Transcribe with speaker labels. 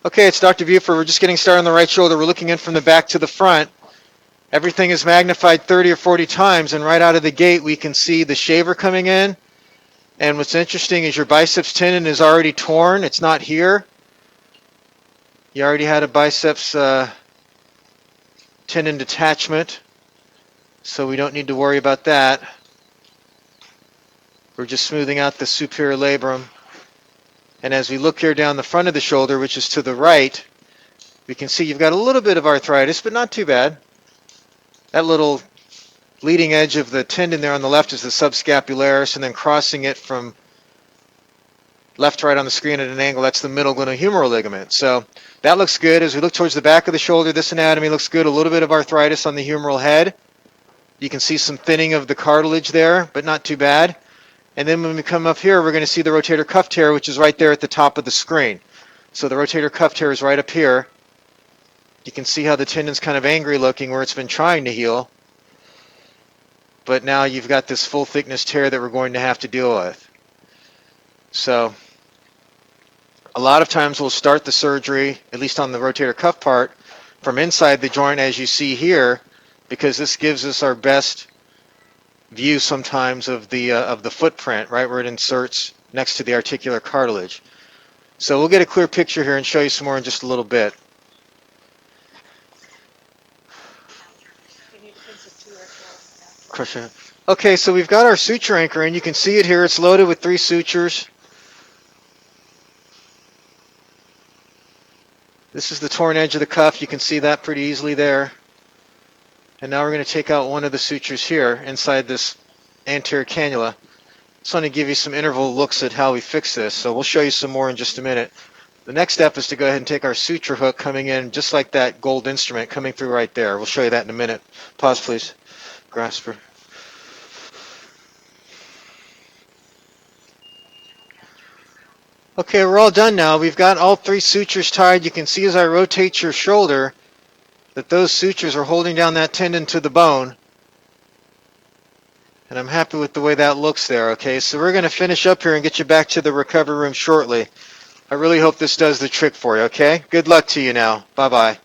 Speaker 1: Okay, it's Dr. Buford. We're just getting started on the right shoulder. We're looking in from the back to the front. Everything is magnified 30 or 40 times, and right out of the gate, we can see the shaver coming in. And what's interesting is your biceps tendon is already torn. It's not here. You already had a biceps tendon detachment, so we don't need to worry about that. We're just smoothing out the superior labrum. And as we look here down the front of the shoulder, which is to the right, we can see you've got a little bit of arthritis, but not too bad. That little leading edge of the tendon there on the left is the subscapularis, and then crossing it from left to right on the screen at an angle, that's the middle glenohumeral ligament. So that looks good. As we look towards the back of the shoulder, this anatomy looks good. A little bit of arthritis on the humeral head. You can see some thinning of the cartilage there, but not too bad. And then when we come up here, we're going to see the rotator cuff tear, which is right there at the top of the screen. So the rotator cuff tear is right up here. You can see how the tendon's kind of angry looking where it's been trying to heal. But now you've got this full thickness tear that we're going to have to deal with. So a lot of times we'll start the surgery, at least on the rotator cuff part, from inside the joint as you see here, because this gives us our best view sometimes of the footprint, right where it inserts next to the articular cartilage. So we'll get a clear picture here and show you some more in just a little bit. Crush it. Okay, so we've got our suture anchor in. You can see it here. It's loaded with 3 sutures. This is the torn edge of the cuff. You can see that pretty easily there. And now we're going to take out one of the sutures here inside this anterior cannula. Just want to give you some interval looks at how we fix this. So we'll show you some more in just a minute. The next step is to go ahead and take our suture hook coming in just like that gold instrument coming through right there. We'll show you that in a minute. Pause, please. Grasper. Okay, we're all done now. We've got all 3 sutures tied. You can see as I rotate your shoulder that those sutures are holding down that tendon to the bone. And I'm happy with the way that looks there, okay? So we're going to finish up here and get you back to the recovery room shortly. I really hope this does the trick for you, okay? Good luck to you now. Bye-bye.